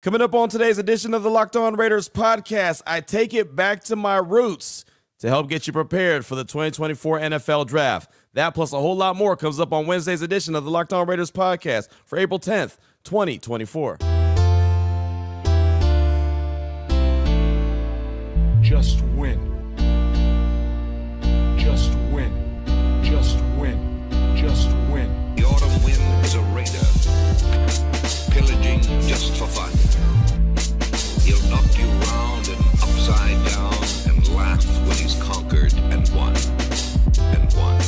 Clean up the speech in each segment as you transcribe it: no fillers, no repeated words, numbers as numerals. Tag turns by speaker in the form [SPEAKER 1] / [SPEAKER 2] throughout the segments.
[SPEAKER 1] Coming up on today's edition of the Locked On Raiders podcast, I take it back to my roots to help get you prepared for the 2024 NFL Draft. That plus a whole lot more comes up on Wednesday's edition of the Locked On Raiders podcast for April 10th, 2024.
[SPEAKER 2] Just win. Just win. Just win. Just win.
[SPEAKER 3] The autumn wind is a raider, pillaging just for fun. He'll knock you round and upside down and laugh when he's conquered and won. And won.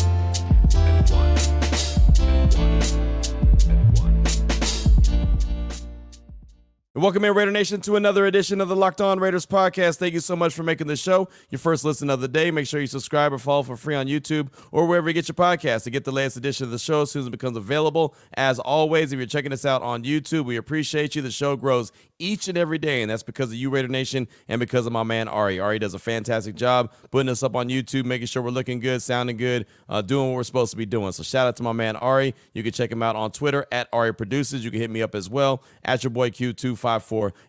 [SPEAKER 3] And won. And won. And won.
[SPEAKER 1] Welcome in, Raider Nation, to another edition of the Locked On Raiders podcast. Thank you so much for making the show your first listen of the day. Make sure you subscribe or follow for free on YouTube or wherever you get your podcast to get the latest edition of the show as soon as it becomes available. As always, if you're checking us out on YouTube, we appreciate you. The show grows each and every day, and that's because of you, Raider Nation, and because of my man, Ari. Ari does a fantastic job putting us up on YouTube, making sure we're looking good, sounding good, doing what we're supposed to be doing. So shout out to my man, Ari. You can check him out on Twitter, at Ari Produces. You can hit me up as well, at your boy Q254.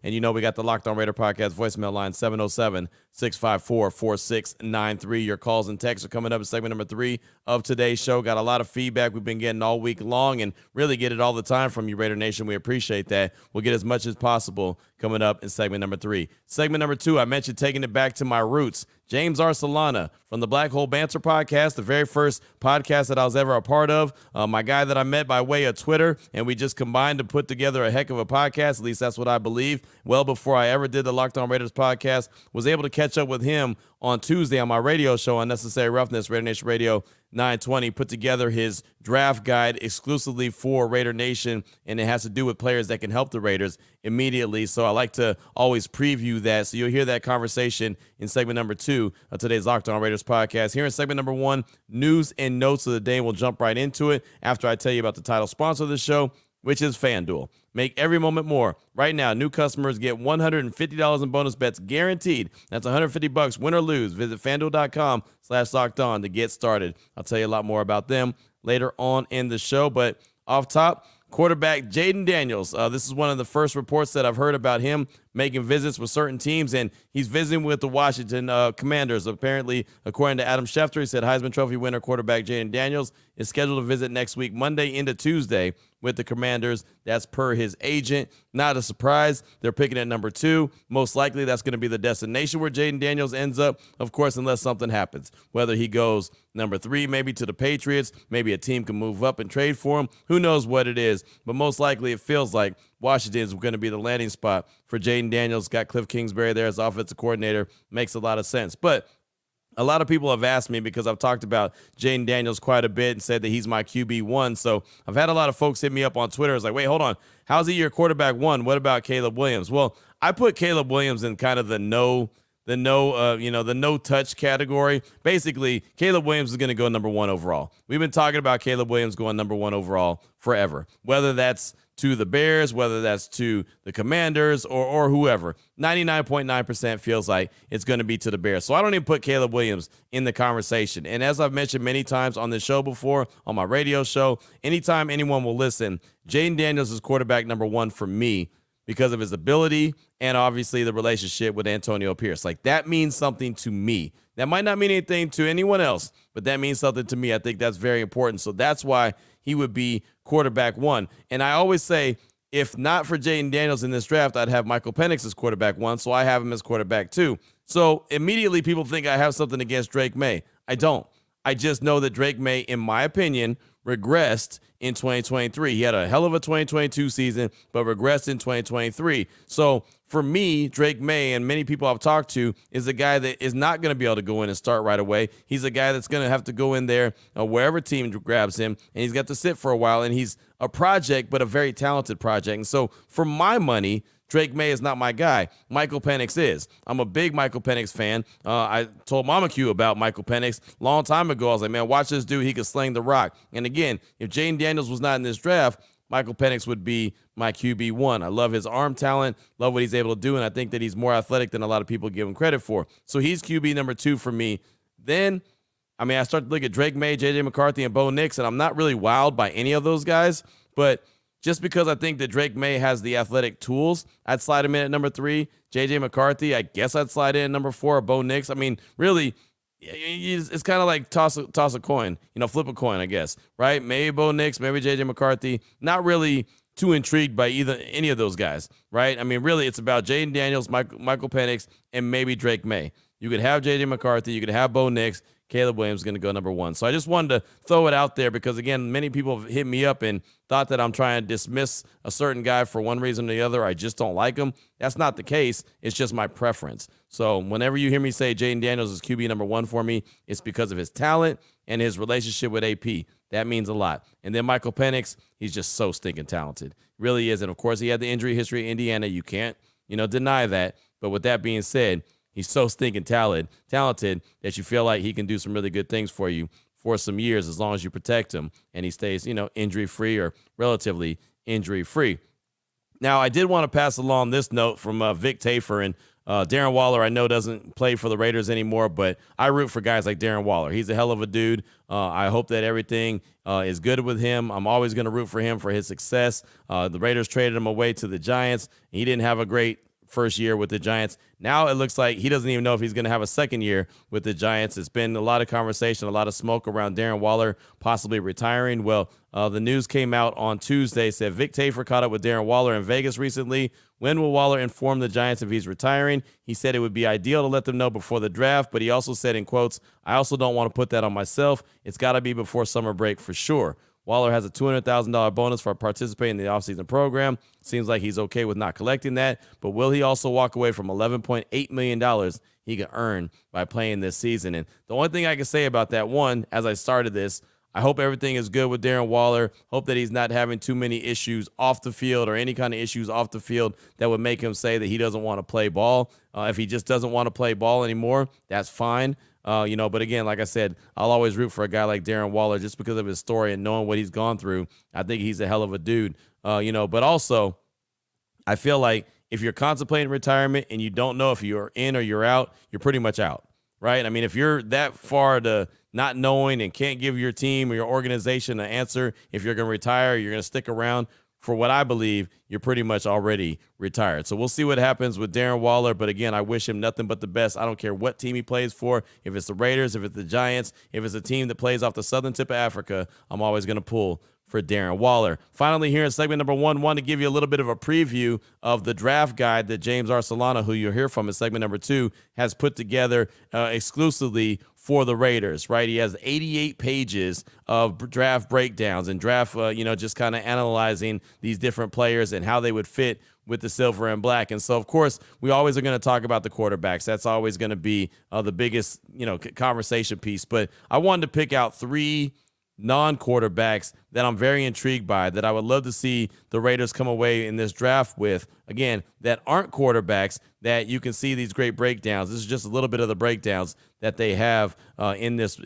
[SPEAKER 1] And you know we got the Locked On Raider podcast voicemail line, 707-654-4693. Your calls and texts are coming up in segment number 3 of today's show. Got a lot of feedback we've been getting all week long and really get it all the time from you, Raider Nation. We appreciate that. We'll get as much as possible coming up in segment number 3. Segment number 2, I mentioned taking it back to my roots. James Arcellana from the Black Hole Banter Podcast, the very first podcast that I was ever a part of. My guy that I met by way of Twitter, and we just combined to put together a heck of a podcast. At least that's what I believe. Well, before I ever did the Locked On Raiders podcast, was able to catch up with him on Tuesday on my radio show, Unnecessary Roughness, Raider Nation Radio 920, put together his draft guide exclusively for Raider Nation, and it has to do with players that can help the Raiders immediately. So I like to always preview that. So you'll hear that conversation in segment number 2 of today's Locked On Raiders podcast. Here in segment number 1, news and notes of the day. We'll jump right into it after I tell you about the title sponsor of the show, which is FanDuel. Make every moment more. Right now, new customers get $150 in bonus bets guaranteed. That's $150 win or lose. Visit FanDuel.com/lockedon to get started. I'll tell you a lot more about them later on in the show. But off top, quarterback Jayden Daniels. This is one of the first reports that I've heard about him making visits with certain teams, and he's visiting with the Washington Commanders. Apparently, according to Adam Schefter, he said Heisman Trophy winner quarterback Jayden Daniels is scheduled to visit next week, Monday into Tuesday, with the Commanders. That's per his agent. Not a surprise. They're picking at number 2. Most likely that's going to be the destination where Jayden Daniels ends up, of course, unless something happens. Whether he goes number 3, maybe to the Patriots, maybe a team can move up and trade for him. Who knows what it is, but most likely it feels like Washington is going to be the landing spot for Jayden Daniels. Got Cliff Kingsbury there as offensive coordinator. Makes a lot of sense. But a lot of people have asked me, because I've talked about Jayden Daniels quite a bit and said that he's my QB1. So I've had a lot of folks hit me up on Twitter. It's like, wait, hold on. How's he your quarterback 1? What about Caleb Williams? Well, I put Caleb Williams in kind of the no touch category. Basically, Caleb Williams is going to go number 1 overall. We've been talking about Caleb Williams going number 1 overall forever, whether that's to the Bears, whether that's to the Commanders or whoever. 99.9% feels like it's going to be to the Bears. So I don't even put Caleb Williams in the conversation. And as I've mentioned many times on this show before, on my radio show, anytime anyone will listen, Jayden Daniels is quarterback number 1 for me because of his ability and obviously the relationship with Antonio Pierce. Like, that means something to me. That might not mean anything to anyone else, but that means something to me. I think that's very important. So that's why he would be quarterback 1. And I always say, if not for Jayden Daniels in this draft, I'd have Michael Penix as quarterback 1, so I have him as quarterback 2. So immediately people think I have something against Drake May. I don't. I just know that Drake May, in my opinion, regressed in 2023. He had a hell of a 2022 season, but regressed in 2023. So for me, Drake May, and many people I've talked to, is a guy that is not going to be able to go in and start right away. He's a guy that's going to have to go in there wherever team grabs him, and he's got to sit for a while, and he's a project, but a very talented project. And so for my money, Drake May is not my guy. Michael Penix is. I'm a big Michael Penix fan. I told Mama Q about Michael Penix a long time ago. I was like, man, watch this dude. He can sling the rock. And again, if Jayden Daniels was not in this draft, Michael Penix would be my QB1. I love his arm talent, love what he's able to do, and I think that he's more athletic than a lot of people give him credit for. So he's QB number 2 for me. Then, I start to look at Drake May, J.J. McCarthy, and Bo Nix, and I'm not really wowed by any of those guys, but just because I think that Drake May has the athletic tools, I'd slide him in at number 3. J.J. McCarthy, I guess I'd slide in at number 4. Bo Nix. I mean, really, it's kind of like toss a coin, flip a coin, I guess, right? Maybe Bo Nix, maybe J.J. McCarthy. Not really too intrigued by any of those guys, right? I mean, really, it's about Jaden Daniels, Michael Penix, and maybe Drake May. You could have J.J. McCarthy. You could have Bo Nix. Caleb Williams is going to go number 1. So I just wanted to throw it out there because, again, many people have hit me up and thought that I'm trying to dismiss a certain guy for one reason or the other. I just don't like him. That's not the case. It's just my preference. So whenever you hear me say Jaden Daniels is QB number 1 for me, it's because of his talent and his relationship with AP. That means a lot. And then Michael Penix, he's just so stinking talented. Really is. And, of course, he had the injury history at Indiana. You can't, deny that. But with that being said, he's so stinking talented that you feel like he can do some really good things for you for some years as long as you protect him and he stays, injury-free or relatively injury-free. Now, I did want to pass along this note from Vic Tafur. And Darren Waller, I know, doesn't play for the Raiders anymore, but I root for guys like Darren Waller. He's a hell of a dude. I hope that everything is good with him. I'm always going to root for him for his success. The Raiders traded him away to the Giants. He didn't have a great first year with the Giants. Now it looks like he doesn't even know if he's going to have a second year with the Giants. It's been a lot of conversation, a lot of smoke around Darren Waller possibly retiring. Well, the news came out on Tuesday, said Vic Tafur caught up with Darren Waller in Vegas recently. When will Waller inform the Giants if he's retiring? He said it would be ideal to let them know before the draft, but he also said in quotes, I also don't want to put that on myself. It's got to be before summer break for sure. Waller has a $200,000 bonus for participating in the offseason program. Seems like he's okay with not collecting that, but will he also walk away from $11.8 million he could earn by playing this season? And the only thing I can say about that, one, as I started this, I hope everything is good with Darren Waller. Hope that he's not having too many issues off the field or any kind of issues off the field that would make him say that he doesn't want to play ball. If he just doesn't want to play ball anymore, that's fine. But again, like I said, I'll always root for a guy like Darren Waller just because of his story and knowing what he's gone through. I think he's a hell of a dude, but also I feel like if you're contemplating retirement and you don't know if you're in or you're out, you're pretty much out, right? I mean, if you're that far to not knowing and can't give your team or your organization an answer if you're going to retire, you're going to stick around, for what I believe, you're pretty much already retired. So we'll see what happens with Darren Waller. But again, I wish him nothing but the best. I don't care what team he plays for. If it's the Raiders, if it's the Giants, if it's a team that plays off the southern tip of Africa, I'm always going to pull for Darren Waller. Finally, here in segment number 1, want to give you a little bit of a preview of the draft guide that James Arcellana, who you'll hear from in segment number 2, has put together exclusively for the Raiders, right? He has 88 pages of draft breakdowns and draft, just kind of analyzing these different players and how they would fit with the silver and black. And so, of course, we always are going to talk about the quarterbacks. That's always going to be the biggest, conversation piece. But I wanted to pick out 3 non-quarterbacks that I'm very intrigued by, that I would love to see the Raiders come away in this draft with, again, that aren't quarterbacks, that you can see these great breakdowns. This is just a little bit of the breakdowns that they have in this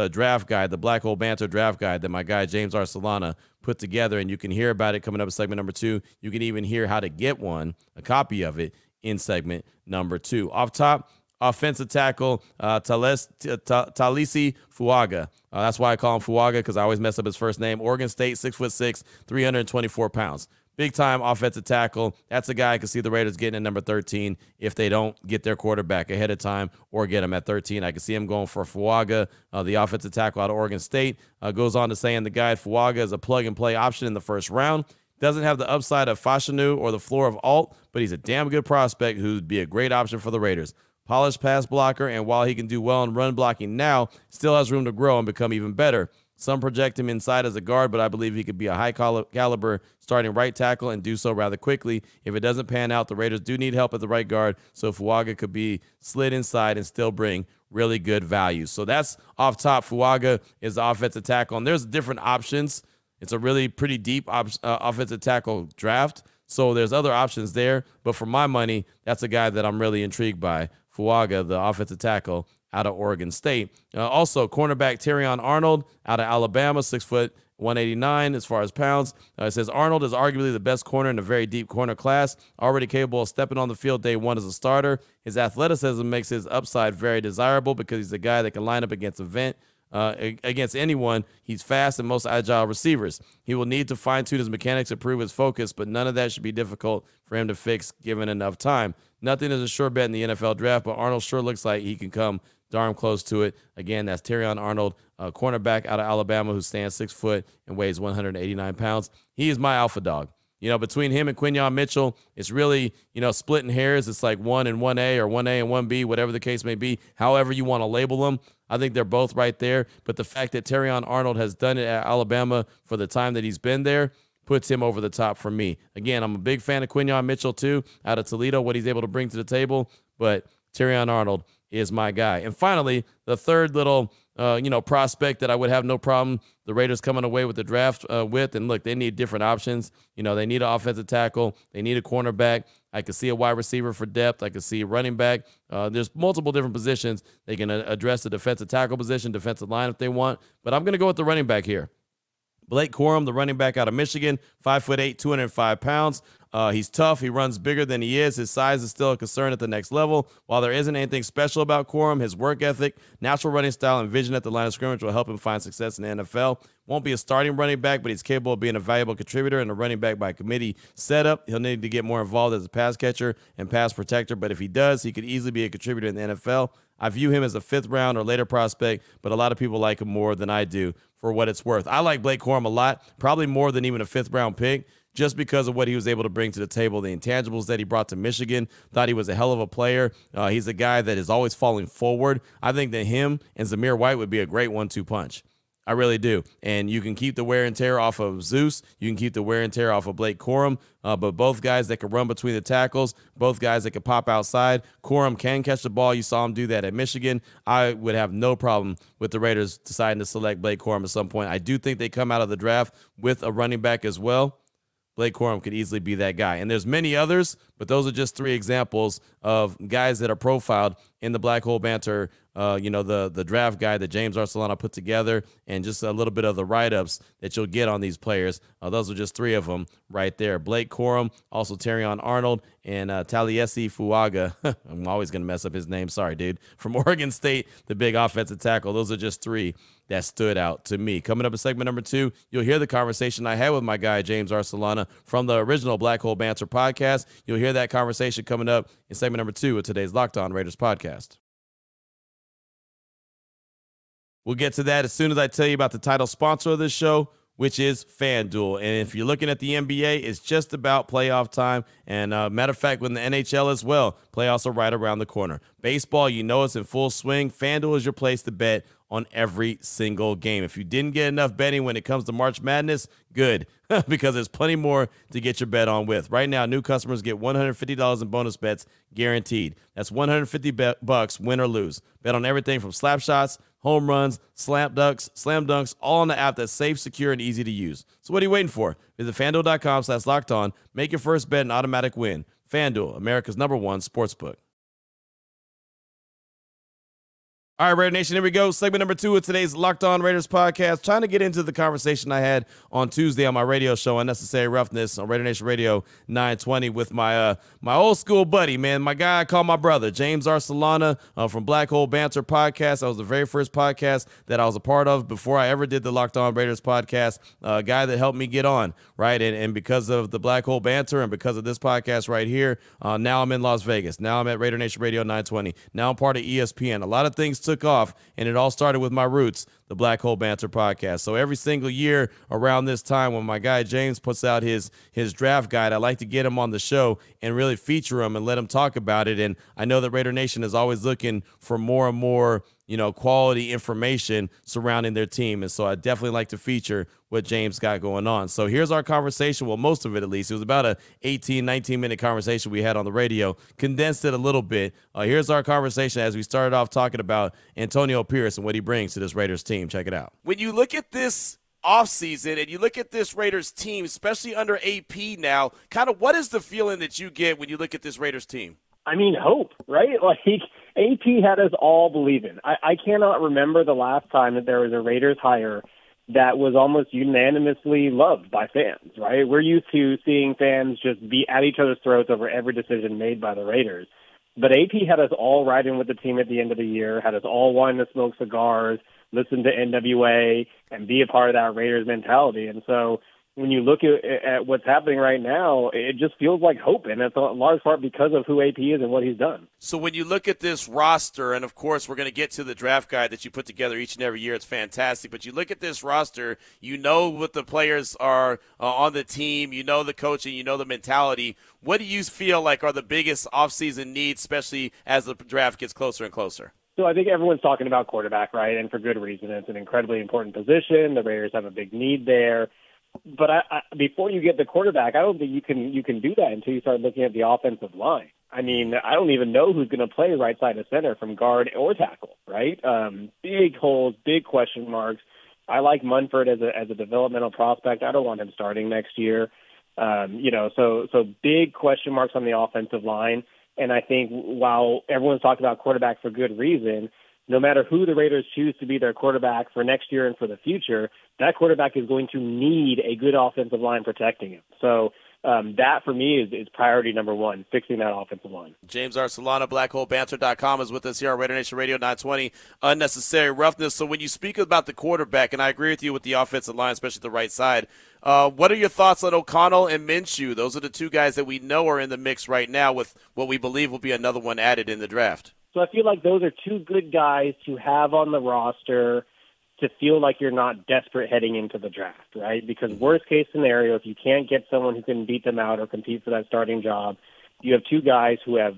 [SPEAKER 1] draft guide, the Black Hole Banter draft guide that my guy James Arcellana put together, and you can hear about it coming up in segment number 2. You can even hear how to get a copy of it, in segment number 2. Off top, offensive tackle Talisi Fuaga. That's why I call him Fuaga, because I always mess up his first name. Oregon State, 6'6", 324 pounds. Big-time offensive tackle. That's a guy I can see the Raiders getting at number 13 if they don't get their quarterback ahead of time or get him at 13. I can see him going for Fuaga, the offensive tackle out of Oregon State. Goes on to say in the guide, Fuaga is a plug-and-play option in the first round. Doesn't have the upside of Fashanu or the floor of Alt, but he's a damn good prospect who'd be a great option for the Raiders. Polished pass blocker, and while he can do well in run blocking now, still has room to grow and become even better. Some project him inside as a guard, but I believe he could be a high-caliber starting right tackle and do so rather quickly. If it doesn't pan out, the Raiders do need help at the right guard, so Fuaga could be slid inside and still bring really good value. So that's off top. Fuaga is the offensive tackle, and there's different options. It's a really pretty deep offensive tackle draft, so there's other options there. But for my money, that's a guy that I'm really intrigued by, Fuaga, the offensive tackle out of Oregon State. Also, cornerback Terrion Arnold out of Alabama, 6'1", 189 as far as pounds. It says Arnold is arguably the best corner in a very deep corner class, already capable of stepping on the field day one as a starter. His athleticism makes his upside very desirable because he's a guy that can line up against against anyone. He's fast and most agile receivers. He will need to fine-tune his mechanics, improve his focus, but none of that should be difficult for him to fix given enough time. Nothing is a sure bet in the NFL draft, but Arnold sure looks like he can come darn close to it. Again, that's Terrion Arnold, a cornerback out of Alabama who stands 6 foot and weighs 189 pounds. He is my alpha dog. Between him and Quinyon Mitchell, it's really, splitting hairs. It's like 1 and 1A or 1A and 1B, whatever the case may be, however you want to label them. I think they're both right there. But the fact that Terrion Arnold has done it at Alabama for the time that he's been there puts him over the top for me. Again, I'm a big fan of Quinyon Mitchell, too, out of Toledo, what he's able to bring to the table. But Terrion Arnold is my guy. And finally, the third little prospect that I would have no problem the Raiders coming away with the draft with. And look, they need different options. They need an offensive tackle. They need a cornerback. I could see a wide receiver for depth. I could see a running back. There's multiple different positions. They can address the defensive tackle position, defensive line if they want. But I'm going to go with the running back here. Blake Corum, the running back out of Michigan, 5'8", 205 pounds. He's tough. He runs bigger than he is. His size is still a concern at the next level. While there isn't anything special about Corum, his work ethic, natural running style, and vision at the line of scrimmage will help him find success in the NFL. Won't be a starting running back, but he's capable of being a valuable contributor in a running back by committee setup. He'll need to get more involved as a pass catcher and pass protector, but if he does, he could easily be a contributor in the NFL. I view him as a 5th round or later prospect, but a lot of people like him more than I do for what it's worth. I like Blake Corum a lot, probably more than even a 5th round pick, just because of what he was able to bring to the table, the intangibles that he brought to Michigan. Thought he was a hell of a player. He's a guy that is always falling forward. I think that him and Zamir White would be a great 1-2 punch. I really do. And you can keep the wear and tear off of Zeus. You can keep the wear and tear off of Blake Corum. But both guys that can run between the tackles, both guys that can pop outside. Corum can catch the ball. You saw him do that at Michigan. I would have no problem with the Raiders deciding to select Blake Corum at some point. I do think they come out of the draft with a running back as well. Blake Corum could easily be that guy. And there's many others, but those are just 3 examples of guys that are profiled in the Black Hole Banter, the draft guide that James Arcellana put together, and just a little bit of the write-ups that you'll get on these players. Those are just 3 of them right there. Blake Corum, also Terrion Arnold, and Taliesi Fuaga. I'm always going to mess up his name. Sorry, dude. From Oregon State, the big offensive tackle. Those are just 3 that stood out to me. Coming up in segment number 2, you'll hear the conversation I had with my guy, James Arcellana, from the original Black Hole Banter podcast. You'll hear that conversation coming up in segment number 2 of today's Locked On Raiders podcast. We'll get to that as soon as I tell you about the title sponsor of this show, which is FanDuel. And if you're looking at the NBA, it's just about playoff time. And matter of fact, with the NHL as well, playoffs are right around the corner. Baseball, it's in full swing. FanDuel is your place to bet on every single game. If you didn't get enough betting when it comes to March Madness, good, because there's plenty more to get your bet on with. Right now, new customers get $150 in bonus bets guaranteed. That's $150 win or lose. Bet on everything from slap shots, home runs, slam dunks, all on the app that's safe, secure, and easy to use. So what are you waiting for? Visit FanDuel.com/lockedon. Make your first bet an automatic win. FanDuel, America's #1 sportsbook. All right, Raider Nation, here we go. Segment number 2 of today's Locked On Raiders podcast. Trying to get into the conversation I had on Tuesday on my radio show, Unnecessary Roughness, on Raider Nation Radio 920 with my old school buddy, man, my guy I call my brother, James Arcellana from Black Hole Banter Podcast. That was the very first podcast that I was a part of before I ever did the Locked On Raiders podcast, a guy that helped me get on, right? And because of the Black Hole Banter and because of this podcast right here, now I'm in Las Vegas. Now I'm at Raider Nation Radio 920. Now I'm part of ESPN. A lot of things took off, and it all started with my roots, the Black Hole Banter podcast. So every single year around this time when my guy James puts out his draft guide, I like to get him on the show and really feature him and let him talk about it. And I know that Raider Nation is always looking for more and more quality information surrounding their team. And so I definitely like to feature what James got going on. So here's our conversation. Well, most of it, at least. It was about a 18, 19-minute conversation we had on the radio. Condensed it a little bit. Here's our conversation as we started off talking about Antonio Pierce and what he brings to this Raiders team. Check it out. When you look at this offseason and you look at this Raiders team, especially under AP now, kind of what is the feeling that you get when you look at this Raiders team?
[SPEAKER 4] I mean, hope, right? Like, AP had us all believing. I cannot remember the last time that there was a Raiders hire that was almost unanimously loved by fans, right? We're used to seeing fans just be at each other's throats over every decision made by the Raiders. But AP had us all riding with the team at the end of the year, had us all wanting to smoke cigars, listen to NWA and be a part of that Raiders mentality. And so when you look at what's happening right now, it just feels like hope, and it's a large part because of who AP is and what he's done.
[SPEAKER 1] So when you look at this roster, and of course we're going to get to the draft guide that you put together each and every year, it's fantastic, but you look at this roster, you know what the players are on the team, you know the coaching, you know the mentality. What do you feel like are the biggest offseason needs, especially as the draft gets closer and closer?
[SPEAKER 4] So I think everyone's talking about quarterback, right, and for good reason. It's an incredibly important position. The Raiders have a big need there. But before you get the quarterback, I don't think you can do that until you start looking at the offensive line. I mean, I don't even know who's going to play right side of center from guard or tackle, right? Big holes, big question marks. I like Munford as a developmental prospect. I don't want him starting next year. So big question marks on the offensive line. And I think while everyone's talking about quarterback for good reason, no matter who the Raiders choose to be their quarterback for next year and for the future, that quarterback is going to need a good offensive line protecting him. So that, for me, is priority number one, fixing that offensive line.
[SPEAKER 1] James Arcellana, BlackHoleBanter.com, is with us here on Raider Nation Radio 920, Unnecessary Roughness. So when you speak about the quarterback, and I agree with you with the offensive line, especially the right side, what are your thoughts on O'Connell and Minshew? Those are the two guys that we know are in the mix right now with what we believe will be another one added in the draft.
[SPEAKER 4] So I feel like those are two good guys to have on the roster to feel like you're not desperate heading into the draft, right? Because worst case scenario, if you can't get someone who can beat them out or compete for that starting job, you have two guys who have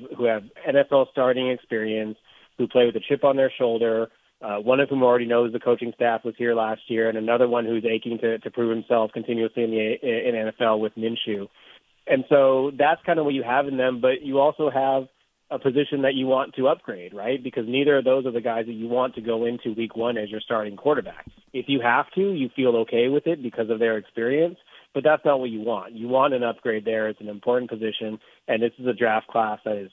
[SPEAKER 4] NFL starting experience, who play with a chip on their shoulder, one of whom already knows the coaching staff was here last year, and another one who's aching to prove himself continuously in NFL with Minshew. And so that's kind of what you have in them, but you also have a position that you want to upgrade, right? Because neither of those are the guys that you want to go into week one as your starting quarterback. If you have to, you feel okay with it because of their experience, but that's not what you want. You want an upgrade there. It's an important position, and this is a draft class that is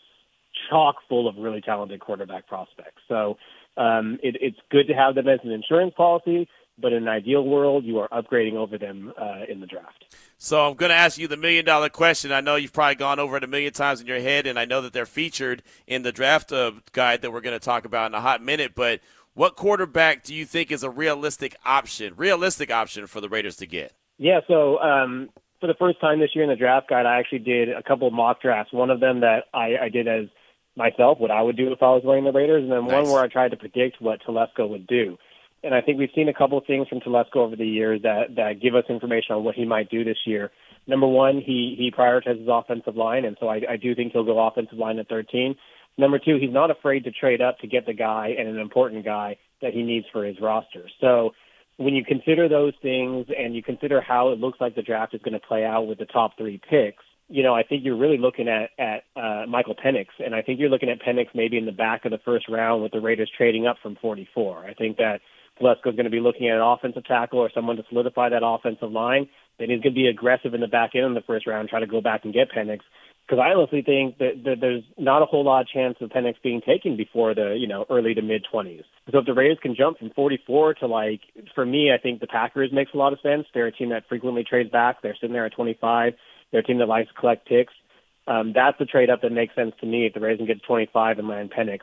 [SPEAKER 4] chock full of really talented quarterback prospects. So it's good to have them as an insurance policy, but in an ideal world, you are upgrading over them in the draft.
[SPEAKER 1] So I'm going to ask you the million-dollar question. I know you've probably gone over it a million times in your head, and I know that they're featured in the draft guide that we're going to talk about in a hot minute, but what quarterback do you think is a realistic option for the Raiders to get?
[SPEAKER 4] Yeah, so for the first time this year in the draft guide, I actually did a couple of mock drafts. One of them that I did as myself, what I would do if I was wearing the Raiders, and then one where I tried to predict what Telesco would do. And I think we've seen a couple of things from Telesco over the years that give us information on what he might do this year. Number one, he prioritizes offensive line, and so I do think he'll go offensive line at 13. Number two, he's not afraid to trade up to get the guy and an important guy that he needs for his roster. So when you consider those things and you consider how it looks like the draft is going to play out with the top three picks, I think you're really looking at Michael Penix, and I think you're looking at Penix maybe in the back of the first round with the Raiders trading up from 44. I think that Telesco is going to be looking at an offensive tackle or someone to solidify that offensive line. Then he's going to be aggressive in the back end of the first round, try to go back and get Penix. Because I honestly think that there's not a whole lot of chance of Penix being taken before the early to mid-20s. So if the Raiders can jump from 44 to for me, I think the Packers makes a lot of sense. They're a team that frequently trades back. They're sitting there at 25. They're a team that likes to collect picks. That's the trade up that makes sense to me if the Raiders can get to 25 and land Penix.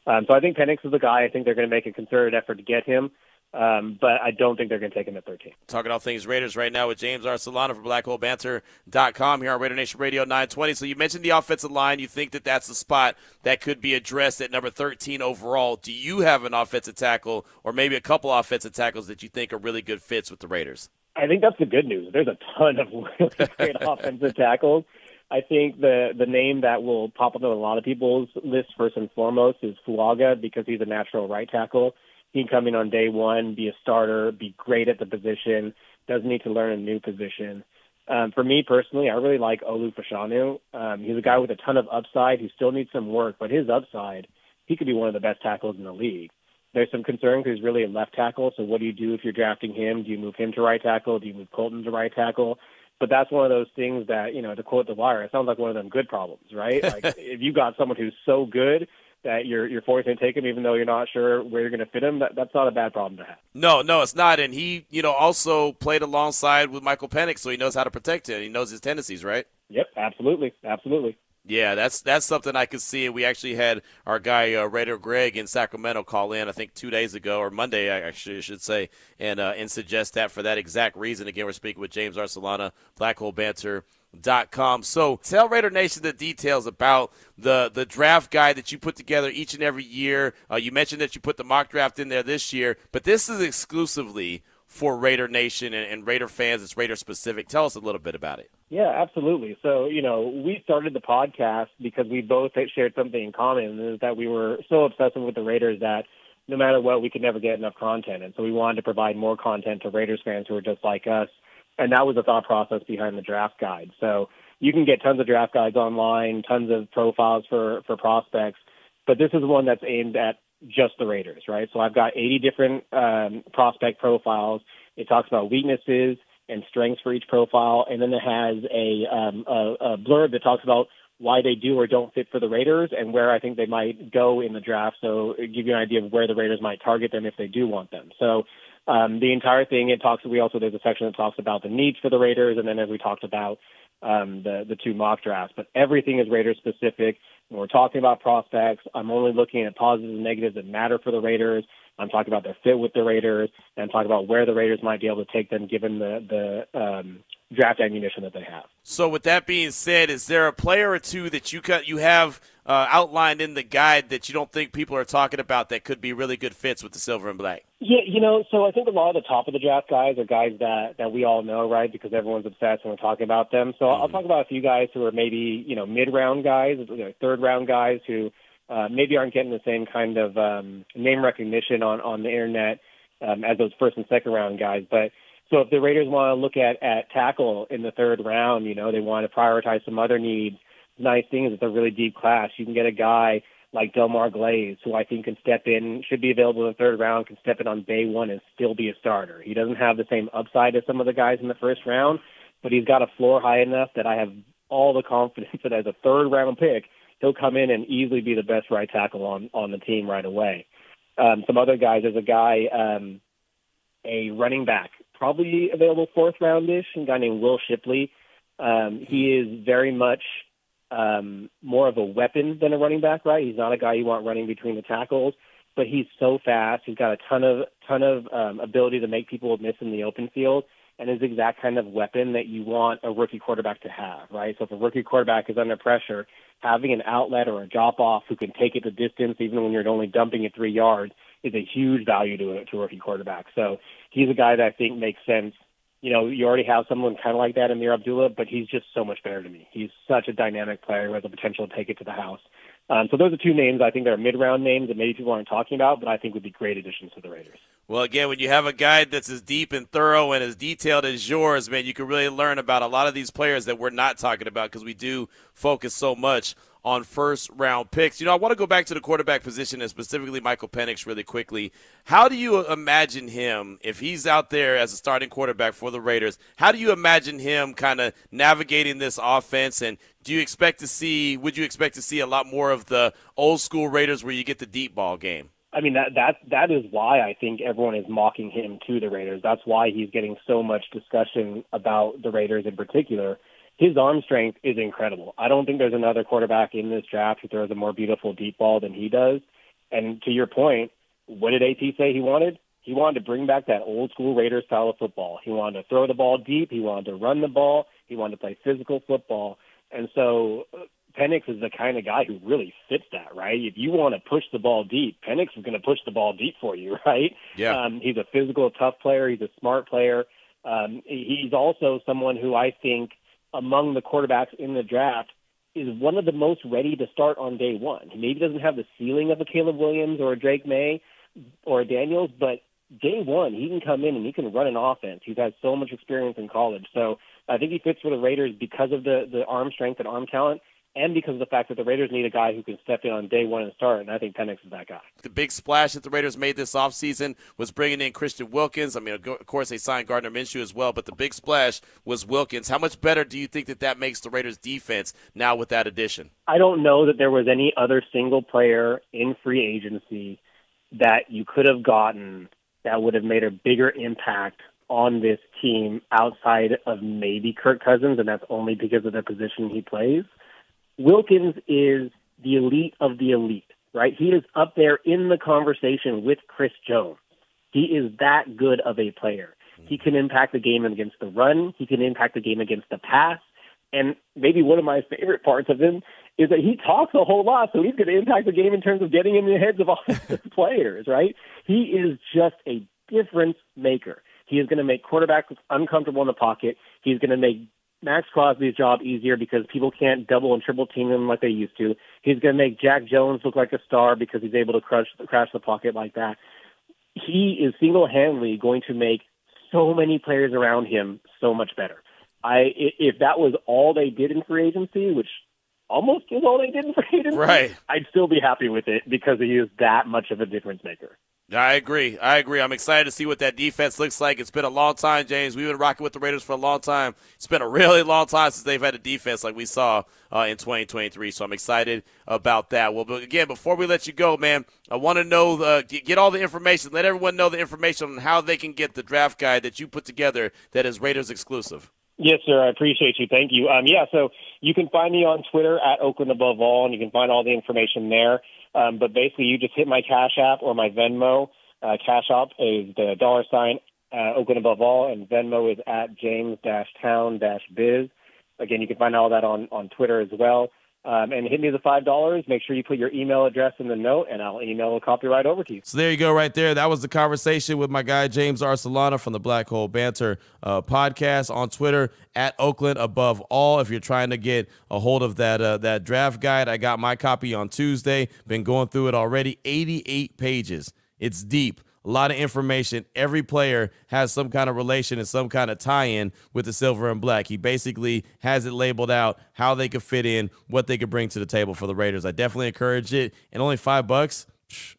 [SPEAKER 4] So I think Penix is the guy. I think they're going to make a concerted effort to get him. But I don't think they're going to take him at 13.
[SPEAKER 1] Talking all things Raiders right now with James Arcellana from BlackHoleBanter.com here on Raider Nation Radio 920. So you mentioned the offensive line. You think that that's the spot that could be addressed at number 13 overall. Do you have an offensive tackle or maybe a couple offensive tackles that you think are really good fits with the Raiders?
[SPEAKER 4] I think that's the good news. There's a ton of really great offensive tackles. I think the name that will pop up on a lot of people's list first and foremost is Fuaga because he's a natural right tackle. He can come in on day one, be a starter, be great at the position, doesn't need to learn a new position. For me personally, I really like Olu Fashanu. He's a guy with a ton of upside who still needs some work, but his upside, he could be one of the best tackles in the league. There's some concern because he's really a left tackle, so what do you do if you're drafting him? Do you move him to right tackle? Do you move Colton to right tackle? But that's one of those things that, to quote The Wire, it sounds like one of them good problems, right? Like if you got someone who's so good that you're forced to take him even though you're not sure where you're going to fit him, that's not a bad problem to have.
[SPEAKER 1] No, it's not. And he, also played alongside with Michael Penix, so he knows how to protect him. He knows his tendencies, right?
[SPEAKER 4] Yep, absolutely.
[SPEAKER 1] Yeah, that's something I could see. We actually had our guy Raider Greg in Sacramento call in, I think 2 days ago, or Monday, actually, I should say, and suggest that for that exact reason. Again, we're speaking with James Arcellana, BlackHoleBanter.com. So tell Raider Nation the details about the draft guide that you put together each and every year. You mentioned that you put the mock draft in there this year, but this is exclusively for Raider Nation and Raider fans. It's Raider specific. Tell us a little bit about it.
[SPEAKER 4] Yeah, absolutely. So, we started the podcast because we both shared something in common, and is that we were so obsessive with the Raiders that no matter what, we could never get enough content. And so we wanted to provide more content to Raiders fans who are just like us. And that was the thought process behind the draft guide. So you can get tons of draft guides online, tons of profiles for prospects, but this is one that's aimed at just the Raiders, right? So I've got 80 different prospect profiles. It talks about weaknesses and strengths for each profile, and then it has a blurb that talks about why they do or don't fit for the Raiders and where I think they might go in the draft. So it gives you an idea of where the Raiders might target them if they do want them. So the entire thing, there's a section that talks about the needs for the Raiders, and then as we talked about the two mock drafts. But everything is Raiders specific. When we're talking about prospects, I'm only looking at positives and negatives that matter for the Raiders. I'm talking about their fit with the Raiders, and I'm talking about where the Raiders might be able to take them given the draft ammunition that they have.
[SPEAKER 1] So with that being said, is there a player or two that you have outlined in the guide that you don't think people are talking about that could be really good fits with the silver and black?
[SPEAKER 4] Yeah, so I think a lot of the top of the draft guys are guys that we all know, right, because everyone's obsessed and we're talking about them. So I'll talk about a few guys who are maybe, mid-round guys, third-round guys who maybe aren't getting the same kind of name recognition on the internet as those first and second-round guys. But so if the Raiders want to look at tackle in the third round, they want to prioritize some other needs. Nice thing is it's a really deep class. You can get a guy like Delmar Glaze, who I think can step in, should be available in the third round, can step in on day one and still be a starter. He doesn't have the same upside as some of the guys in the first round, but he's got a floor high enough that I have all the confidence that as a third-round pick, he'll come in and easily be the best right tackle on the team right away. Some other guys, there's a guy, a running back, probably available fourth-round-ish, a guy named Will Shipley. He is very much more of a weapon than a running back, right? He's not a guy you want running between the tackles, but he's so fast. He's got a ton of ability to make people miss in the open field, and is the exact kind of weapon that you want a rookie quarterback to have, right? So if a rookie quarterback is under pressure, having an outlet or a drop-off who can take it the distance, even when you're only dumping it 3 yards, is a huge value to a rookie quarterback. So he's a guy that I think makes sense. You already have someone kind of like that in Amir Abdullah, but he's just so much better to me. He's such a dynamic player who has the potential to take it to the house. So those are two names I think that are mid-round names that maybe people aren't talking about, but I think would be great additions to the Raiders.
[SPEAKER 1] Well, again, when you have a guide that's as deep and thorough and as detailed as yours, man, you can really learn about a lot of these players that we're not talking about because we do focus so much on first-round picks. I want to go back to the quarterback position and specifically Michael Penix really quickly. How do you imagine him, if he's out there as a starting quarterback for the Raiders, how do you imagine him kind of navigating this offense? And would you expect to see a lot more of the old-school Raiders where you get the deep ball game?
[SPEAKER 4] I mean, that is why I think everyone is mocking him to the Raiders. That's why he's getting so much discussion about the Raiders in particular. His arm strength is incredible. I don't think there's another quarterback in this draft who throws a more beautiful deep ball than he does. And to your point, what did AP say he wanted? He wanted to bring back that old-school Raiders style of football. He wanted to throw the ball deep. He wanted to run the ball. He wanted to play physical football. And so Penix is the kind of guy who really fits that, right? If you want to push the ball deep, Penix is going to push the ball deep for you, right?
[SPEAKER 1] Yeah.
[SPEAKER 4] He's a physical, tough player. He's a smart player. He's also someone who I think among the quarterbacks in the draft is one of the most ready to start on day one. He maybe doesn't have the ceiling of a Caleb Williams or a Drake May or a Daniels, but day one, he can come in and he can run an offense. He's had so much experience in college. So I think he fits for the Raiders because of the arm strength and arm talent, and because of the fact that the Raiders need a guy who can step in on day one and start, and I think Penix is that guy.
[SPEAKER 1] The big splash that the Raiders made this offseason was bringing in Christian Wilkins. I mean, of course, they signed Gardner Minshew as well, but the big splash was Wilkins. How much better do you think that makes the Raiders' defense now with that addition?
[SPEAKER 4] I don't know that there was any other single player in free agency that you could have gotten that would have made a bigger impact on this team outside of maybe Kirk Cousins, and that's only because of the position he plays. Wilkins is the elite of the elite, right? He is up there in the conversation with Chris Jones. He is that good of a player. He can impact the game against the run. He can impact the game against the pass. And maybe one of my favorite parts of him is that he talks a whole lot, so he's going to impact the game in terms of getting in the heads of offensive players, right? He is just a difference maker. He is going to make quarterbacks uncomfortable in the pocket. He's going to make Max Crosby's job easier because people can't double and triple team him like they used to. He's going to make Jack Jones look like a star because he's able to crash the pocket like that. He is single-handedly going to make so many players around him so much better. If that was all they did in free agency, which almost is all they did in free agency,
[SPEAKER 1] right,
[SPEAKER 4] I'd still be happy with it because he is that much of a difference maker.
[SPEAKER 1] I agree. I'm excited to see what that defense looks like. It's been a long time, James. We've been rocking with the Raiders for a long time. It's been a really long time since they've had a defense like we saw in 2023, so I'm excited about that. Well, but again, before we let you go, man, I want to know, get all the information. Let everyone know the information on how they can get the draft guide that you put together that is Raiders exclusive.
[SPEAKER 4] Yes, sir. I appreciate you. Thank you. So you can find me on Twitter at Oakland Above All, and you can find all the information there. But basically, you just hit my Cash App or my Venmo. Cash App is the $ Oakland Above All, and Venmo is at James-Town-Biz. Again, you can find all that on Twitter as well. And hit me the $5. Make sure you put your email address in the note, and I'll email a copy right over to you.
[SPEAKER 1] So there you go right there. That was the conversation with my guy, James Arcellana from the Black Hole Banter podcast on Twitter at Oakland Above All. If you're trying to get a hold of that draft guide, I got my copy on Tuesday. Been going through it already. 88 pages. It's deep. A lot of information. Every player has some kind of relation and some kind of tie-in with the silver and black. He basically has it labeled out how they could fit in, what they could bring to the table for the Raiders. I definitely encourage it. And only $5,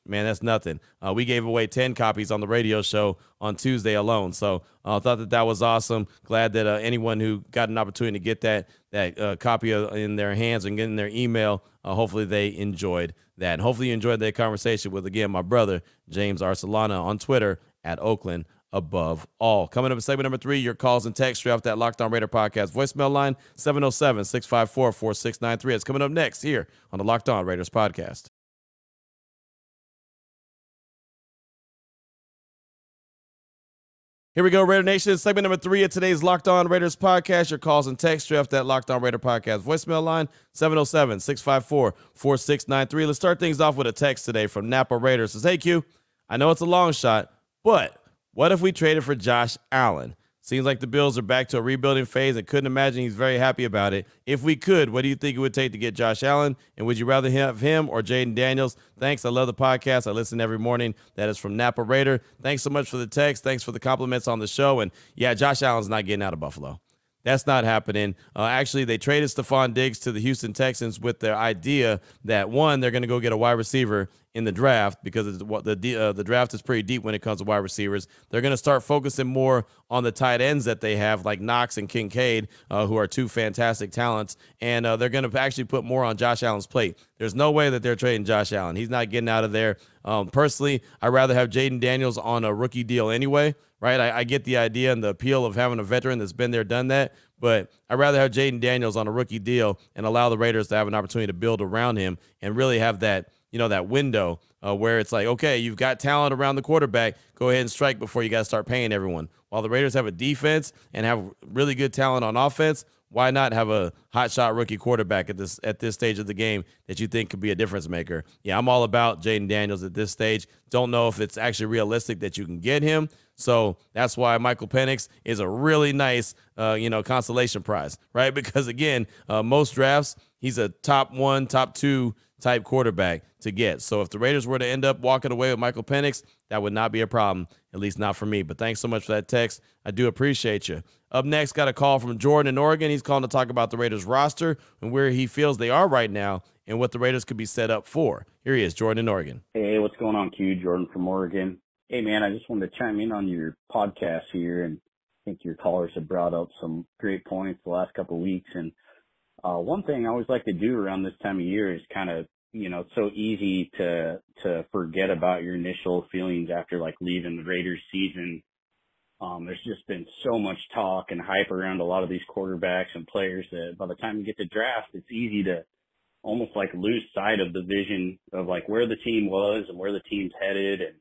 [SPEAKER 1] man, that's nothing. We gave away 10 copies on the radio show on Tuesday alone. So I thought that was awesome. Glad that anyone who got an opportunity to get that copy in their hands and get in their email, hopefully they enjoyed that. And hopefully you enjoyed that conversation with, again, my brother, James Arcellana, on Twitter at Oakland Above All. Coming up in segment number 3, your calls and texts straight off that Locked On Raider podcast voicemail line, 707-654-4693. It's coming up next here on the Locked On Raiders podcast. Here we go, Raider Nation. Segment number 3 of today's Locked On Raiders podcast. Your calls and texts straight off that Locked On Raider podcast voicemail line, 707-654-4693. Let's start things off with a text today from Napa Raiders. It says, hey, Q, I know it's a long shot, but what if we traded for Josh Allen? Seems like the Bills are back to a rebuilding phase and couldn't imagine he's very happy about it. If we could, what do you think it would take to get Josh Allen? And would you rather have him or Jaden Daniels? Thanks. I love the podcast. I listen every morning. That is from Napa Raider. Thanks so much for the text. Thanks for the compliments on the show. And, yeah, Josh Allen's not getting out of Buffalo. That's not happening. Actually, they traded Stephon Diggs to the Houston Texans with their idea that, one, they're going to go get a wide receiver in the draft because the draft is pretty deep when it comes to wide receivers. They're going to start focusing more on the tight ends that they have, like Knox and Kincaid, who are two fantastic talents, and they're going to actually put more on Josh Allen's plate. There's no way that they're trading Josh Allen. He's not getting out of there. Personally, I'd rather have Jaden Daniels on a rookie deal anyway. Right, I get the idea and the appeal of having a veteran that's been there, done that, but I'd rather have Jaden Daniels on a rookie deal and allow the Raiders to have an opportunity to build around him and really have that, that window where it's like, okay, you've got talent around the quarterback, go ahead and strike before you got to start paying everyone. While the Raiders have a defense and have really good talent on offense, why not have a hotshot rookie quarterback at this stage of the game that you think could be a difference maker? Yeah, I'm all about Jaden Daniels at this stage. Don't know if it's actually realistic that you can get him. So that's why Michael Penix is a really nice, consolation prize, right? Because, again, most drafts, he's a top 1, top 2 type quarterback to get. So if the Raiders were to end up walking away with Michael Penix, that would not be a problem, at least not for me. But thanks so much for that text. I do appreciate you. Up next, got a call from Jordan in Oregon. He's calling to talk about the Raiders roster and where he feels they are right now and what the Raiders could be set up for. Here he is, Jordan in Oregon.
[SPEAKER 5] Hey, what's going on, Q? Jordan from Oregon. Hey, man, I just wanted to chime in on your podcast here, and I think your callers have brought up some great points the last couple of weeks. And one thing I always like to do around this time of year is kind of, it's so easy to forget about your initial feelings after, like, leaving the Raiders season. There's just been so much talk and hype around a lot of these quarterbacks and players that by the time you get to draft, it's easy to almost like lose sight of the vision of like where the team was and where the team's headed. And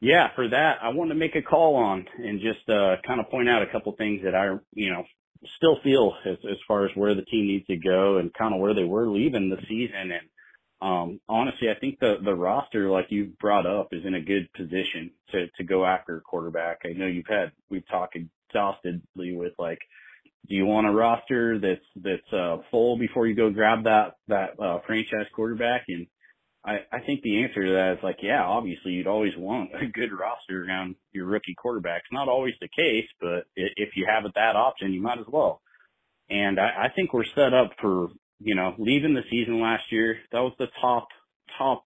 [SPEAKER 5] yeah, for that, I wanted to make a call on and just kind of point out a couple things that I, still feel as far as where the team needs to go and kind of where they were leaving the season. And honestly, I think the roster, like you brought up, is in a good position to go after a quarterback. I know we've talked exhaustively with like, do you want a roster that's full before you go grab that franchise quarterback? And I think the answer to that is like, yeah, obviously you'd always want a good roster around your rookie quarterbacks. Not always the case, but if you have that option, you might as well. And I think we're set up for, leaving the season last year. That was the top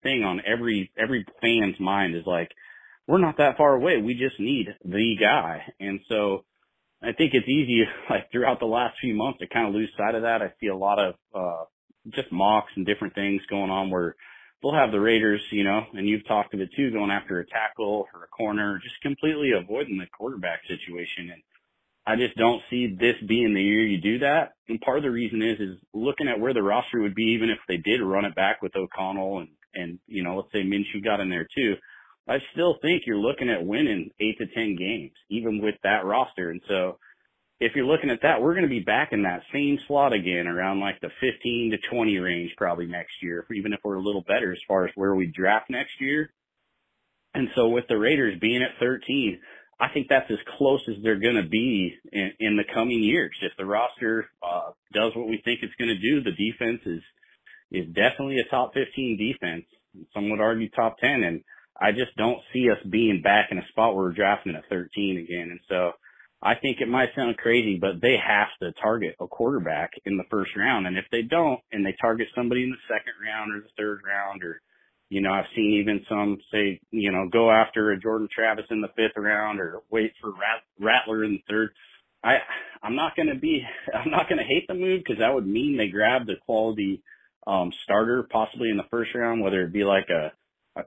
[SPEAKER 5] thing on every fan's mind is like, we're not that far away. We just need the guy. And so I think it's easy, like throughout the last few months, to kind of lose sight of that. I see a lot of just mocks and different things going on where they'll have the Raiders, and you've talked of it too, going after a tackle or a corner, just completely avoiding the quarterback situation. And I just don't see this being the year you do that. And part of the reason is looking at where the roster would be, even if they did run it back with O'Connell and let's say Minshew got in there too. I still think you're looking at winning 8 to 10 games, even with that roster. And so if you're looking at that, we're going to be back in that same slot again around like the 15 to 20 range probably next year, even if we're a little better as far as where we draft next year. And so with the Raiders being at 13, I think that's as close as they're going to be in the coming years. If the roster does what we think it's going to do, the defense is definitely a top 15 defense. Some would argue top 10. And I just don't see us being back in a spot where we're drafting at 13 again. And so I think it might sound crazy, but they have to target a quarterback in the first round. And if they don't, and they target somebody in the second round or the third round, or, I've seen even some say, go after a Jordan Travis in the fifth round or wait for Rattler in the third. I'm not going to hate the move because that would mean they grab the quality starter possibly in the first round, whether it be like a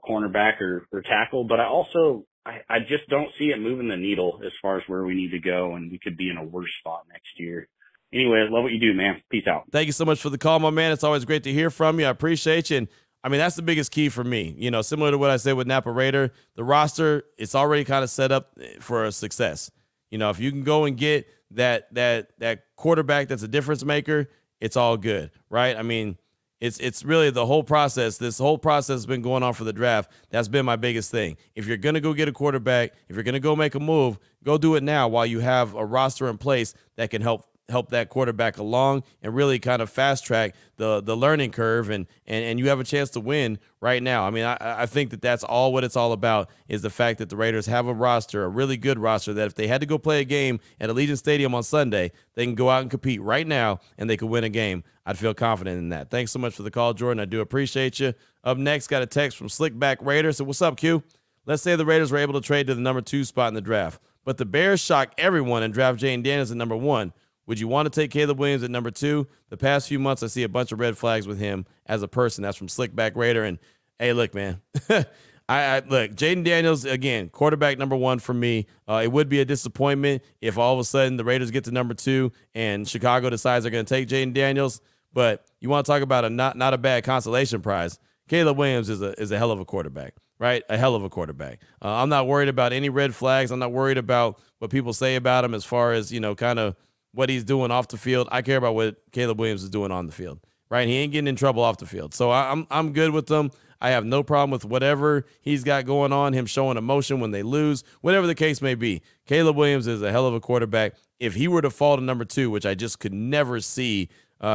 [SPEAKER 5] cornerback or tackle. But I just don't see it moving the needle as far as where we need to go, and we could be in a worse spot next year. Anyway, love what you do, man. Peace out.
[SPEAKER 1] Thank you so much for the call, my man. It's always great to hear from you. I appreciate you. And I mean, that's the biggest key for me. Similar to what I said with Napa Raider, the roster, it's already kind of set up for a success. If you can go and get that quarterback that's a difference maker, it's all good, right? I mean, it's really the whole process. This whole process has been going on for the draft. That's been my biggest thing. If you're going to go get a quarterback, if you're going to go make a move, go do it now while you have a roster in place that can help that quarterback along and really kind of fast track the learning curve and you have a chance to win right now. I mean, I think that's all what it's all about is the fact that the Raiders have a roster, a really good roster, that if they had to go play a game at Allegiant Stadium on Sunday, they can go out and compete right now and they could win a game. I'd feel confident in that. Thanks so much for the call, Jordan. I do appreciate you. Up next, got a text from Slickback Raiders. So what's up, Q? Let's say the Raiders were able to trade to the number 2 spot in the draft, but the Bears shock everyone and draft Jaden Daniels at number 1. Would you want to take Caleb Williams at number 2? The past few months, I see a bunch of red flags with him as a person. That's from Slickback Raider. And hey, look, man, look, Jaden Daniels, again, quarterback number 1 for me. It would be a disappointment if all of a sudden the Raiders get to number 2 and Chicago decides they're going to take Jaden Daniels. But you want to talk about a not a bad consolation prize. Caleb Williams is a hell of a quarterback, right? A hell of a quarterback. I'm not worried about any red flags. I'm not worried about what people say about him as far as, kind of what he's doing off the field. I care about what Caleb Williams is doing on the field, right? He ain't getting in trouble off the field. So I'm good with him. I have no problem with whatever he's got going on, him showing emotion when they lose, whatever the case may be. Caleb Williams is a hell of a quarterback. If he were to fall to number 2, which I just could never see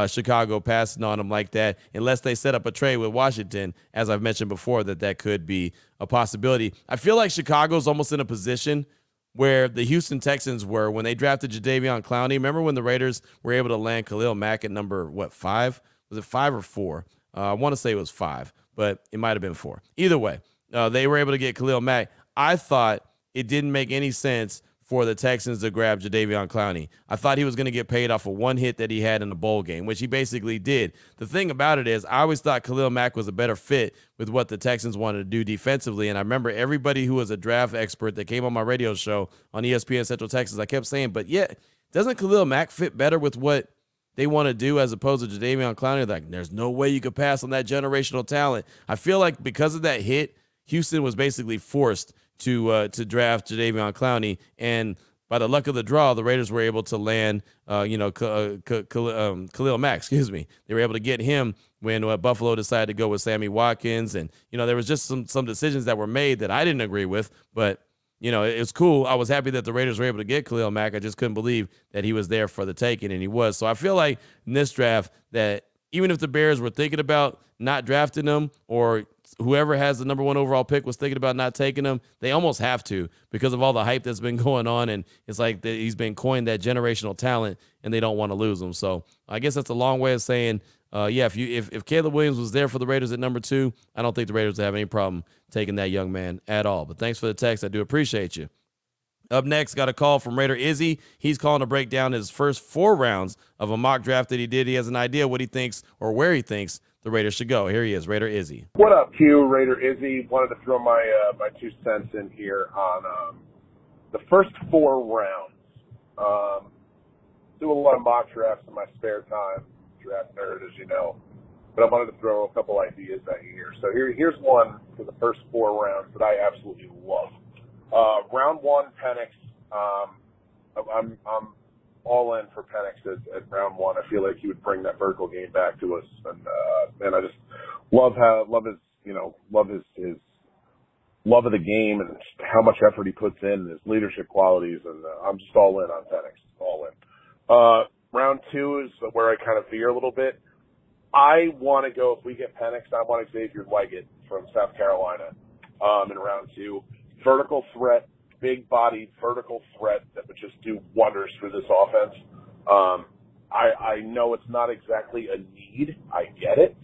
[SPEAKER 1] Chicago passing on him like that, unless they set up a trade with Washington, as I've mentioned before, that could be a possibility. I feel like Chicago's almost in a position where the Houston Texans were when they drafted Jadeveon Clowney. Remember when the Raiders were able to land Khalil Mack at number, 5? Was it 5 or 4? I want to say it was 5, but it might have been 4. Either way, they were able to get Khalil Mack. I thought it didn't make any sense for the Texans to grab Jadeveon Clowney. I thought he was going to get paid off of one hit that he had in the bowl game, which he basically did. The thing about it is I always thought Khalil Mack was a better fit with what the Texans wanted to do defensively. And I remember everybody who was a draft expert that came on my radio show on ESPN Central Texas, I kept saying, but yeah, doesn't Khalil Mack fit better with what they want to do as opposed to Jadeveon Clowney. Like, there's no way you could pass on that generational talent. I feel like because of that hit, Houston was basically forced to draft Jadeveon Clowney, and by the luck of the draw, the Raiders were able to land, Khalil Mack. Excuse me. They were able to get him when Buffalo decided to go with Sammy Watkins, and there was just some decisions that were made that I didn't agree with, but it was cool. I was happy that the Raiders were able to get Khalil Mack. I just couldn't believe that he was there for the taking, and he was. So I feel like in this draft that even if the Bears were thinking about not drafting him, or whoever has the number 1 overall pick was thinking about not taking him, they almost have to because of all the hype that's been going on. And it's like he's been coined that generational talent, and they don't want to lose him. So I guess that's a long way of saying, if Caleb Williams was there for the Raiders at number 2, I don't think the Raiders would have any problem taking that young man at all. But thanks for the text. I do appreciate you. Up next, got a call from Raider Izzy. He's calling to break down his first 4 rounds of a mock draft that he did. He has an idea what he thinks or where he thinks the Raiders should go. Here he is, Raider Izzy.
[SPEAKER 6] What up, Q? Raider Izzy. Wanted to throw my 2 cents in here on the first 4 rounds. Do a lot of mock drafts in my spare time. Draft nerd, as you know. But I wanted to throw a couple ideas at you here. So here's one for the first 4 rounds that I absolutely love. Round 1, Penix. I'm all in for Penix at round 1. I feel like he would bring that vertical game back to us, and I just love his love of the game and how much effort he puts in, his leadership qualities, and I'm just all in on Penix. All in. Round 2 is where I kind of veer a little bit. I want to go, if we get Penix, I want Xavier Leggett from South Carolina in round 2. Vertical threat, big-bodied vertical threat that would just do wonders for this offense. I know it's not exactly a need. I get it.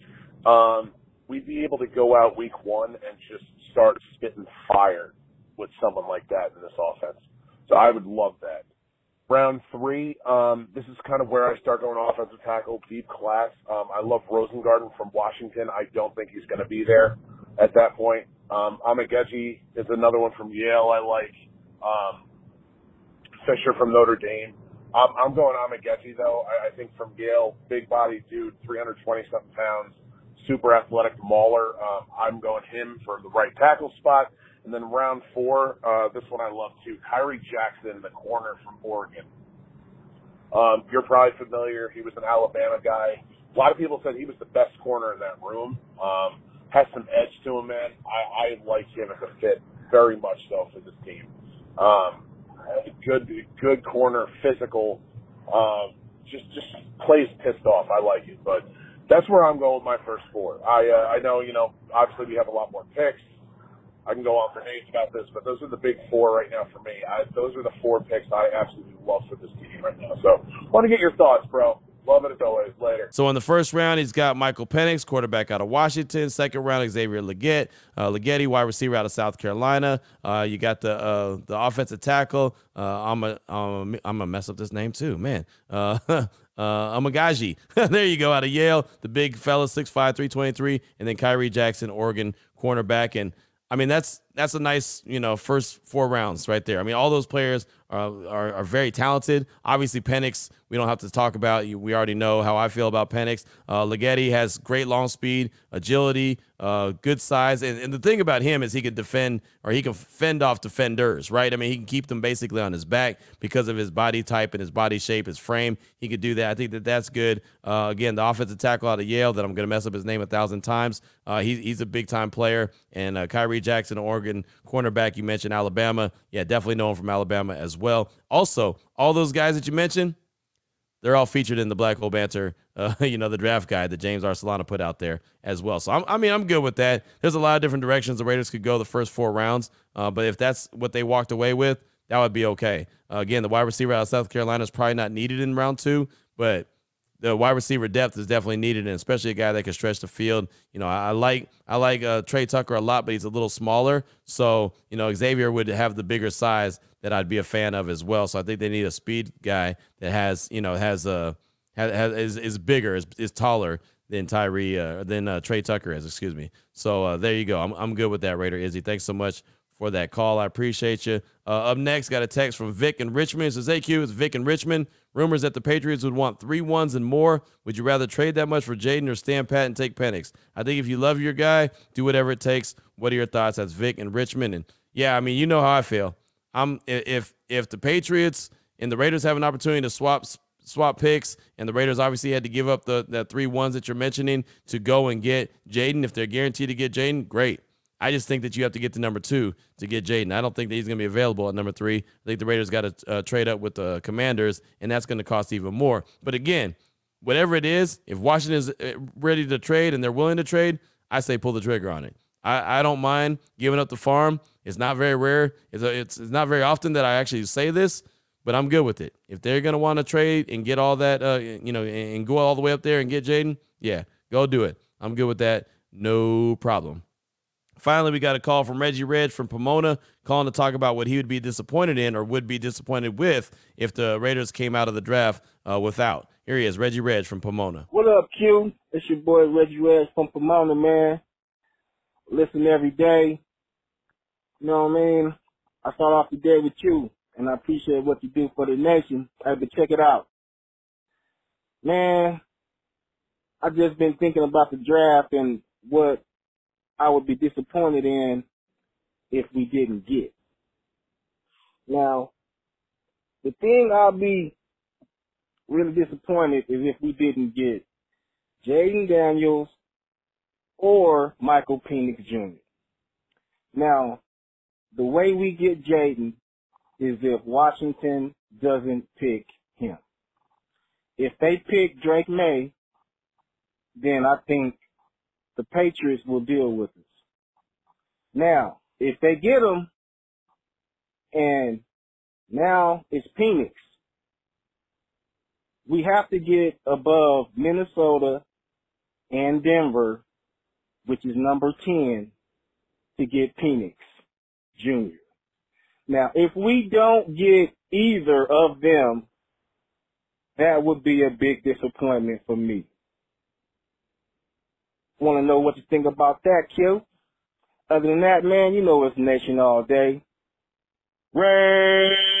[SPEAKER 6] We'd be able to go out week 1 and just start spitting fire with someone like that in this offense. So I would love that. Round 3, this is kind of where I start going offensive tackle, deep class. I love Rosengarten from Washington. I don't think he's going to be there at that point. Amageji is another one from Yale I like. Fisher from Notre Dame. I'm going Amageji, though. I think from Yale, big body dude, 320-something pounds, super athletic mauler. I'm going him for the right tackle spot. And then round 4, this one I love too, Kyrie Jackson, the corner from Oregon. You're probably familiar. He was an Alabama guy. A lot of people said he was the best corner in that room. Has some edge to him, man. I like him as a fit very much so for this team. Good corner, physical, just plays pissed off. I like it, but that's where I'm going with my first 4. I know, obviously we have a lot more picks. I can go on for days about this, but those are the big 4 right now for me. Those are the 4 picks I absolutely love for this team right now. So want to get your thoughts, bro. Love it as always. Later.
[SPEAKER 1] So in the first round, he's got Michael Penix, quarterback out of Washington. Second round, Xavier Leggett, wide receiver out of South Carolina. You got the offensive tackle. I'm gonna mess up this name too, man. Amagaji. There you go, out of Yale. The big fella, 6'5", 323, and then Kyrie Jackson, Oregon cornerback. And I mean, that's a nice, first 4 rounds right there. I mean, all those players are very talented. Obviously, Penix, we don't have to talk about. We already know how I feel about Penix. Leggett has great long speed, agility, good size. And the thing about him is he can defend, or he can fend off defenders, right? I mean, he can keep them basically on his back because of his body type and his body shape, his frame. He could do that. I think that's good. Again, the offensive tackle out of Yale, that I'm going to mess up his name 1,000 times. He's a big-time player. And Kyrie Jackson, Oregon cornerback, you mentioned Alabama. Yeah, definitely know him from Alabama as well. Also, all those guys that you mentioned, they're all featured in the Black Hole Banter, the draft guide that James Arcellana put out there as well. So, I'm good with that. There's a lot of different directions the Raiders could go the first 4 rounds, but if that's what they walked away with, that would be okay. Again, the wide receiver out of South Carolina is probably not needed in round 2, but the wide receiver depth is definitely needed, and especially a guy that can stretch the field. I like Trey Tucker a lot, but he's a little smaller. So, Xavier would have the bigger size that I'd be a fan of as well. So I think they need a speed guy that is bigger, is taller than Trey Tucker is. Excuse me. So there you go. I'm good with that, Raider Izzy. Thanks so much for that call. I appreciate you. Up next, got a text from Vic in Richmond. It says, hey, Q, it's Vic in Richmond. Rumors that the Patriots would want 3 ones and more. Would you rather trade that much for Jaden or stand pat and take Penix? I think if you love your guy, do whatever it takes. What are your thoughts? That's Vic in Richmond. And, yeah, I mean, you know how I feel. If the Patriots and the Raiders have an opportunity to swap picks, and the Raiders obviously had to give up the 3 ones that you're mentioning to go and get Jaden, if they're guaranteed to get Jaden, great. I just think that you have to get to number 2 to get Jaden. I don't think that he's going to be available at number 3. I think the Raiders got to trade up with the Commanders, and that's going to cost even more. But again, whatever it is, if Washington is ready to trade and they're willing to trade, I say pull the trigger on it. I don't mind giving up the farm. It's not very rare. It's not very often that I actually say this, but I'm good with it. If they're going to want to trade and get all that, and go all the way up there and get Jaden, yeah, go do it. I'm good with that. No problem. Finally, we got a call from Reggie Reg from Pomona, calling to talk about what he would be disappointed in or would be disappointed with if the Raiders came out of the draft without. Here he is, Reggie Reg from Pomona.
[SPEAKER 7] What up, Q? It's your boy Reggie Reg from Pomona, man. Listen every day. You know what I mean? I start off the day with you, and I appreciate what you do for the nation. Hey, but check it out. Man, I've just been thinking about the draft and what I would be disappointed in if we didn't get. Now, the thing I'll be really disappointed is if we didn't get Jaden Daniels or Michael Penix Jr. Now, the way we get Jaden is if Washington doesn't pick him. If they pick Drake May, then I think the Patriots will deal with us. Now, if they get him, and now it's Penix, we have to get above Minnesota and Denver, which is number 10, to get Penix Jr. Now, if we don't get either of them, that would be a big disappointment for me. Want to know what you think about that, Q? Other than that, man, you know it's Nation all day. Raiders!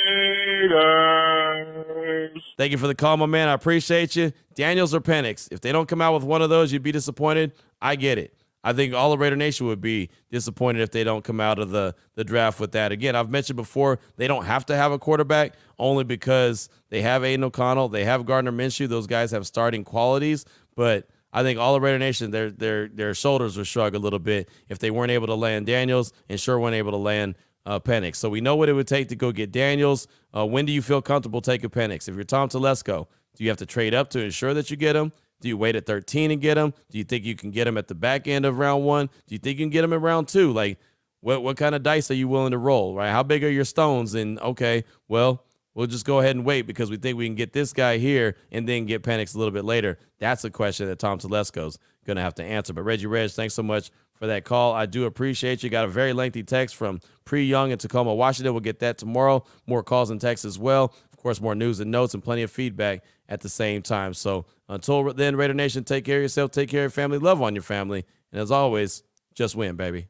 [SPEAKER 1] Thank you for the call, my man. I appreciate you. Daniels or Penix. If they don't come out with one of those, you'd be disappointed. I get it. I think all of Raider Nation would be disappointed if they don't come out of the draft with that. Again, I've mentioned before, they don't have to have a quarterback only because they have Aiden O'Connell. They have Gardner Minshew. Those guys have starting qualities, but I think all of Raider Nation, their shoulders would shrug a little bit if they weren't able to land Daniels and sure weren't able to land Penix. So we know what it would take to go get Daniels. When do you feel comfortable taking Penix? If you're Tom Telesco, do you have to trade up to ensure that you get him? Do you wait at 13 and get him? Do you think you can get him at the back end of round 1? Do you think you can get him in round 2? Like, what kind of dice are you willing to roll, right? How big are your stones? And, okay, well, we'll just go ahead and wait because we think we can get this guy here and then get Penix a little bit later. That's a question that Tom Telesco's going to have to answer. But Reggie Reg, thanks so much for that call. I do appreciate you. Got a very lengthy text from Young in Tacoma, Washington. We'll get that tomorrow. More calls and texts as well. Of course, more news and notes and plenty of feedback at the same time. So until then, Raider Nation, take care of yourself, take care of your family, love on your family. And as always, just win, baby.